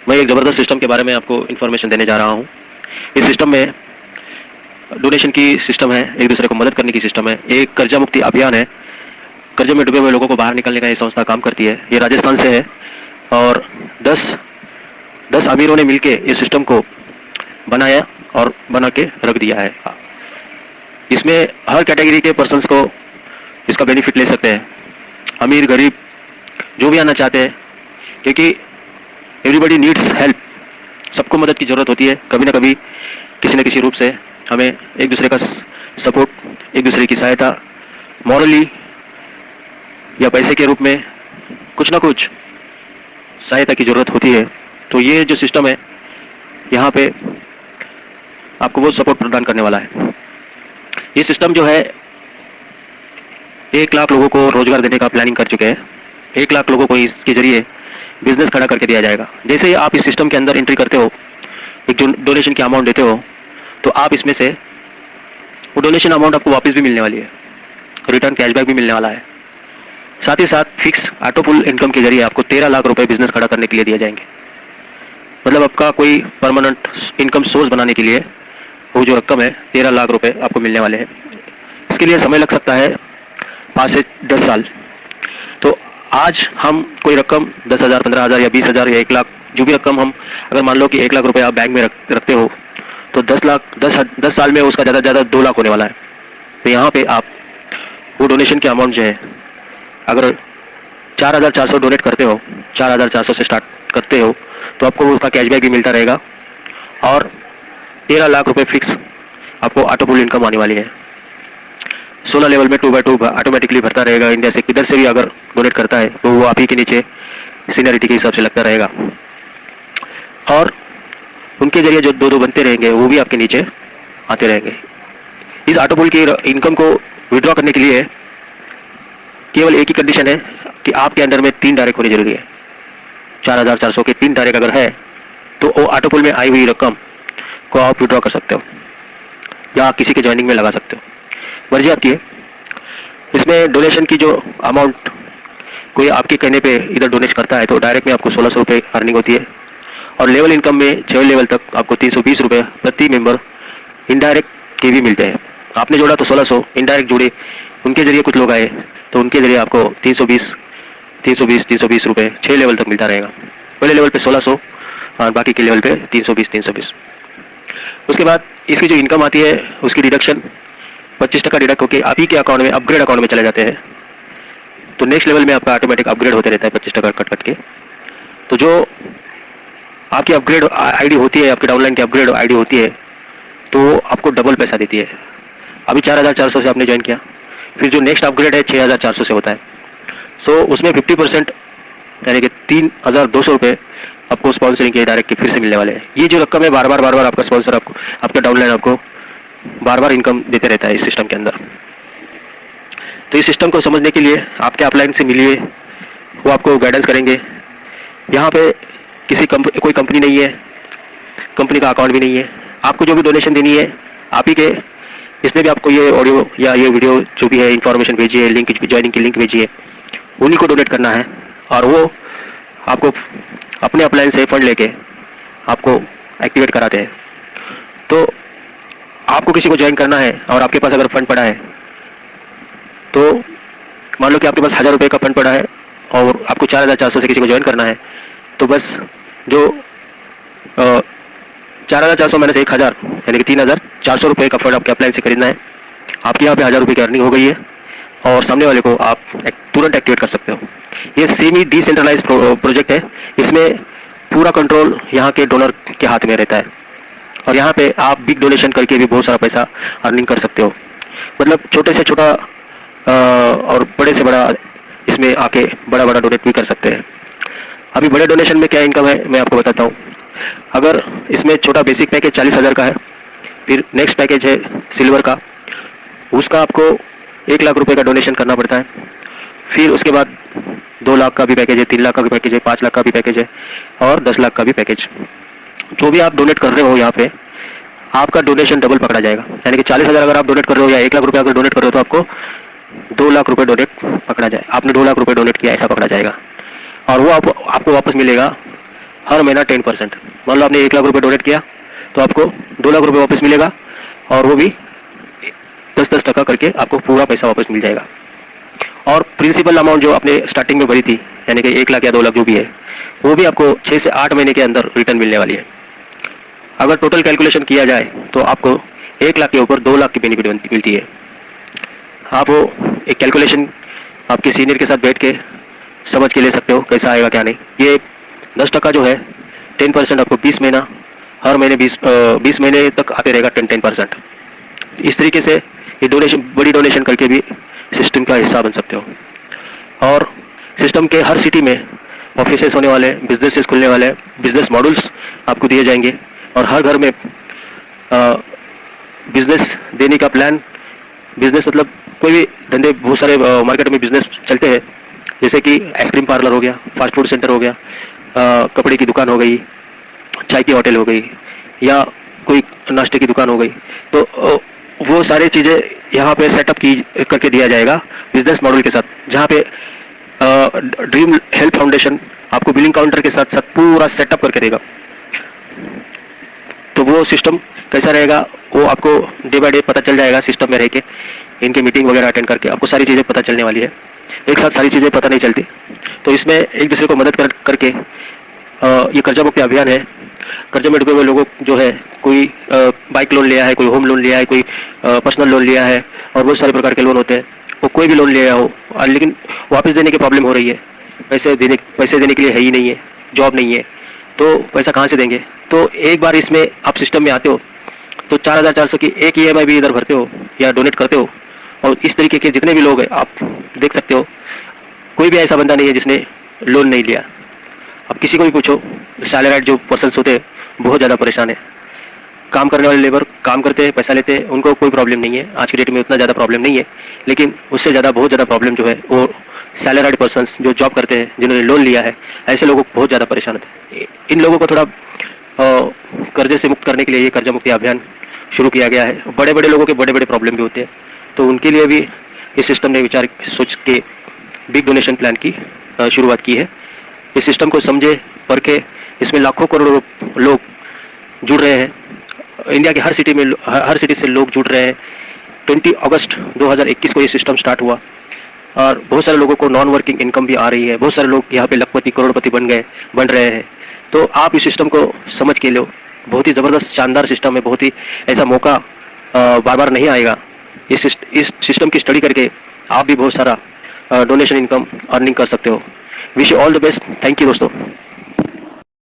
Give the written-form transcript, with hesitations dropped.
मैं एक ज़बरदस्त सिस्टम के बारे में आपको इन्फॉर्मेशन देने जा रहा हूँ। इस सिस्टम में डोनेशन की सिस्टम है, एक दूसरे को मदद करने की सिस्टम है, एक कर्जा मुक्ति अभियान है। कर्जे में डूबे हुए लोगों को बाहर निकालने का ये संस्था काम करती है। ये राजस्थान से है और 10 अमीरों ने मिलके इस सिस्टम को बनाया और बना के रख दिया है। इसमें हर कैटेगरी के पर्सन्स को इसका बेनिफिट ले सकते हैं, अमीर गरीब जो भी आना चाहते हैं, क्योंकि एवरीबडी नीड्स हेल्प। सबको मदद की ज़रूरत होती है, कभी ना कभी किसी न किसी रूप से हमें एक दूसरे का सपोर्ट, एक दूसरे की सहायता मॉरली या पैसे के रूप में कुछ ना कुछ सहायता की ज़रूरत होती है। तो ये जो सिस्टम है यहाँ पे आपको वो सपोर्ट प्रदान करने वाला है। ये सिस्टम जो है 1 लाख लोगों को रोजगार देने का प्लानिंग कर चुके हैं। 1 लाख लोगों को इसके जरिए बिजनेस खड़ा करके दिया जाएगा। जैसे ही आप इस सिस्टम के अंदर एंट्री करते हो, एक जो डोनेशन की अमाउंट देते हो, तो आप इसमें से वो डोनेशन अमाउंट आपको वापस भी मिलने वाली है, रिटर्न कैशबैक भी मिलने वाला है। साथ ही साथ फिक्स ऑटो पुल इनकम के जरिए आपको 13 लाख रुपए बिजनेस खड़ा करने के लिए दिए जाएंगे। मतलब आपका कोई परमानेंट इनकम सोर्स बनाने के लिए वो जो रकम है 13 लाख रुपए आपको मिलने वाले हैं। इसके लिए समय लग सकता है 5 से 10 साल। तो आज हम कोई रकम 10,000, 15,000 या 20,000 या 1 लाख, जो भी रकम हम, अगर मान लो कि 1 लाख रुपए आप बैंक में रखते हो, तो 10 साल में उसका ज़्यादा से ज़्यादा 2 लाख होने वाला है। तो यहाँ पे आप वो डोनेशन की अमाउंट जो है, अगर 4,400 डोनेट करते हो, 4,400 से स्टार्ट करते हो, तो आपको उसका कैशबैक भी मिलता रहेगा और 13 लाख रुपए फिक्स आपको ऑटो पुल इनकम आने वाली है। 16 लेवल में 2x2 ऑटोमेटिकली भरता रहेगा। इंडिया से किधर से भी अगर डोनेट करता है तो वो आप ही के नीचे सीनियरिटी के हिसाब से लगता रहेगा और उनके जरिए जो 2-2 बनते रहेंगे वो भी आपके नीचे आते रहेंगे। इस ऑटो पुल की इनकम को विड्रॉ करने के लिए केवल एक ही कंडीशन है कि आपके अंडर में 3 डायरेक्ट होनी जरूरी है। 4,400 के 3 डायरेक्ट अगर है तो वो ऑटो पुल में आई हुई रकम को आप विड्रॉ कर सकते हो या किसी के ज्वाइनिंग में लगा सकते हो, मर्जी आपकी है। इसमें डोनेशन की जो अमाउंट कोई आपके कहने पे इधर डोनेट करता है तो डायरेक्ट में आपको 1,600 रुपये अर्निंग होती है और लेवल इनकम में 6 लेवल तक आपको 320 रुपये प्रति मेंबर इनडायरेक्ट के भी मिलते हैं। आपने जोड़ा तो 1,600, इनडायरेक्ट जोड़े, उनके जरिए कुछ लोग आए तो उनके जरिए आपको 320 रुपये 6 लेवल तक मिलता रहेगा। पहले लेवल पे 1,600 और बाकी के लेवल पे 320। उसके बाद इसकी जो इनकम आती है उसकी डिडक्शन 25% डिडक्ट होकर आप ही के अकाउंट में, अपग्रेड अकाउंट में चले जाते हैं। तो नेक्स्ट लेवल में आपका ऑटोमेटिक अपग्रेड होते रहता है 25% कट के। तो जो आपकी अपग्रेड आईडी होती है, आपके डाउनलाइन की अपग्रेड आईडी होती है, तो आपको डबल पैसा देती है। अभी 4,400 से आपने ज्वाइन किया, फिर जो नेक्स्ट अपग्रेड है 6,400 से होता है। सो उसमें 50% यानी कि 3,200 रुपये आपको स्पॉन्सरिंग के डायरेक्ट फिर से मिलने वाले हैं। ये जो रकम है बार बार आपका स्पॉन्सर आपको, आपका डाउनलाइन आपको बार बार इनकम देते रहता है इस सिस्टम के अंदर। तो इस सिस्टम को समझने के लिए आपके अपलाइन से मिलिए, वो आपको गाइडेंस करेंगे। यहाँ पे कोई कंपनी नहीं है, कंपनी का अकाउंट भी नहीं है। आपको जो भी डोनेशन देनी है आप ही के, इसमें भी आपको ये ऑडियो या ये वीडियो जो भी है इन्फॉर्मेशन भेजिए, लिंक ज्वाइनिंग की लिंक भेजिए, उन्हीं को डोनेट करना है और वो आपको अपने अपलाइन से फंड लेके आपको एक्टिवेट कराते हैं। तो आपको किसी को ज्वाइन करना है और आपके पास अगर फंड पड़ा है, तो मान लो कि आपके पास 1,000 रुपये का फंड पड़ा है और आपको 4,400 से किसी को ज्वाइन करना है, तो बस जो 4,400 माइनस 1,000 यानी कि 3,400 रुपये का फंड आपके अपलाइन से खरीदना है। आपके यहाँ पे 1,000 रुपये की अर्निंग हो गई है और सामने वाले को आप तुरंत एक्टिवेट कर सकते हो। ये सेमी डिसेंट्रलाइज प्रोजेक्ट है। इसमें पूरा कंट्रोल यहाँ के डोनर के हाथ में रहता है और यहाँ पे आप बिग डोनेशन करके भी बहुत सारा पैसा अर्निंग कर सकते हो। मतलब छोटे से छोटा और बड़े से बड़ा इसमें आके बड़ा डोनेट भी कर सकते हैं। अभी बड़े डोनेशन में क्या इनकम है मैं आपको बताता हूँ। अगर इसमें छोटा बेसिक पैकेज 40,000 का है, फिर नेक्स्ट पैकेज है सिल्वर का, उसका आपको 1 लाख रुपए का डोनेशन करना पड़ता है। फिर उसके बाद 2 लाख का भी पैकेज है, 3 लाख का भी पैकेज है, 5 लाख का भी पैकेज है और 10 लाख का भी पैकेज। जो भी आप डोनेट कर रहे हो यहाँ पे आपका डोनेशन डबल पकड़ा जाएगा। यानी कि 40,000 अगर आप डोनेट कर रहे हो या 1 लाख रुपये अगर डोनेट कर रहे हो तो आपको 2 लाख रुपये डोनेट पकड़ा जाए। आपने 2 लाख रुपये डोनेट किया ऐसा पकड़ा जाएगा और वो आपको वापस मिलेगा हर महीना 10%। मान लो आपने 1 लाख रुपए डोनेट किया तो आपको 2 लाख रुपए वापस मिलेगा, और वो भी 10-10% करके आपको पूरा पैसा वापस मिल जाएगा। और प्रिंसिपल अमाउंट जो आपने स्टार्टिंग में भरी थी, यानी कि 1 लाख या 2 लाख जो भी है, वो भी आपको 6 से 8 महीने के अंदर रिटर्न मिलने वाली है। अगर टोटल कैलकुलेशन किया जाए तो आपको 1 लाख के ऊपर 2 लाख की बेनिफिट मिलती है। आप वो एक कैलकुलेशन आपके सीनियर के साथ बैठ के समझ के ले सकते हो कैसा आएगा क्या नहीं। ये 10% जो है 10% आपको 20 महीना, हर महीने 20 महीने तक आते रहेगा 10%। इस तरीके से ये डोनेशन, बड़ी डोनेशन करके भी सिस्टम का हिस्सा बन सकते हो। और सिस्टम के हर सिटी में ऑफिसेस होने वाले, बिजनेसेस खुलने वाले, बिजनेस मॉडल्स आपको दिए जाएंगे, और हर घर में बिजनेस देने का प्लान। बिजनेस मतलब कोई भी धंधे, बहुत सारे मार्केट में बिजनेस चलते हैं, जैसे कि आइसक्रीम पार्लर हो गया, फास्ट फूड सेंटर हो गया, कपड़े की दुकान हो गई, चाय की होटल हो गई, या कोई नाश्ते की दुकान हो गई। तो वो सारी चीज़ें यहाँ पे सेटअप की करके दिया जाएगा बिजनेस मॉडल के साथ, जहाँ पे ड्रीम हेल्प फाउंडेशन आपको बिलिंग काउंटर के साथ साथ पूरा सेटअप करके देगा। तो वो सिस्टम कैसा रहेगा वो आपको डे बाय डे पता चल जाएगा। सिस्टम में रह के इनकी मीटिंग वगैरह अटेंड करके आपको सारी चीज़ें पता चलने वाली है। एक साथ सारी चीज़ें पता नहीं चलती, तो इसमें एक दूसरे को मदद करके ये कर्जा मुक्ति अभियान है। कर्जे में डूबे हुए लोगों जो है, कोई बाइक लोन लिया है, कोई होम लोन लिया है, कोई पर्सनल लोन लिया है, और बहुत सारे प्रकार के लोन होते हैं। वो कोई भी लोन लिया हो, लेकिन वापस देने की प्रॉब्लम हो रही है, पैसे देने के लिए है ही नहीं है, जॉब नहीं है, तो पैसा कहाँ से देंगे। तो एक बार इसमें आप सिस्टम में आते हो तो 4,400 की एक EMI भी इधर भरते हो या डोनेट करते हो। और इस तरीके के जितने भी लोग हैं आप देख सकते हो, कोई भी ऐसा बंदा नहीं है जिसने लोन नहीं लिया। अब किसी को भी पूछो, सैलराइड जो पर्सन होते हैं बहुत ज़्यादा परेशान है। काम करने वाले लेबर काम करते हैं, पैसा लेते हैं, उनको कोई प्रॉब्लम नहीं है, आज की डेट में उतना ज़्यादा प्रॉब्लम नहीं है। लेकिन उससे ज़्यादा, बहुत ज़्यादा प्रॉब्लम जो है वो सैलराइड पर्सन्स जो जॉब करते हैं, जिन्होंने लोन लिया है, ऐसे लोगों को बहुत ज़्यादा परेशान होते हैं। इन लोगों को थोड़ा कर्जे से मुक्त करने के लिए ये कर्जा मुक्ति अभियान शुरू किया गया है। बड़े बड़े लोगों के बड़े बड़े प्रॉब्लम भी होते हैं, तो उनके लिए भी इस सिस्टम ने विचार सोच के बिग डोनेशन प्लान की शुरुआत की है। इस सिस्टम को समझे, परखे, इसमें लाखों करोड़ों लोग जुड़ रहे हैं। इंडिया के हर सिटी से लोग जुड़ रहे हैं। 20 अगस्त 2021 को ये सिस्टम स्टार्ट हुआ, और बहुत सारे लोगों को नॉन वर्किंग इनकम भी आ रही है। बहुत सारे लोग यहाँ पे लखपति, करोड़पति बन रहे हैं। तो आप इस सिस्टम को समझ के लो, बहुत ही ज़बरदस्त, शानदार सिस्टम है। बहुत ही ऐसा मौका बार बार नहीं आएगा। इस सिस्टम की स्टडी करके आप भी बहुत सारा डोनेशन इनकम अर्निंग कर सकते हो। Wish you all the best. Thank you दोस्तों।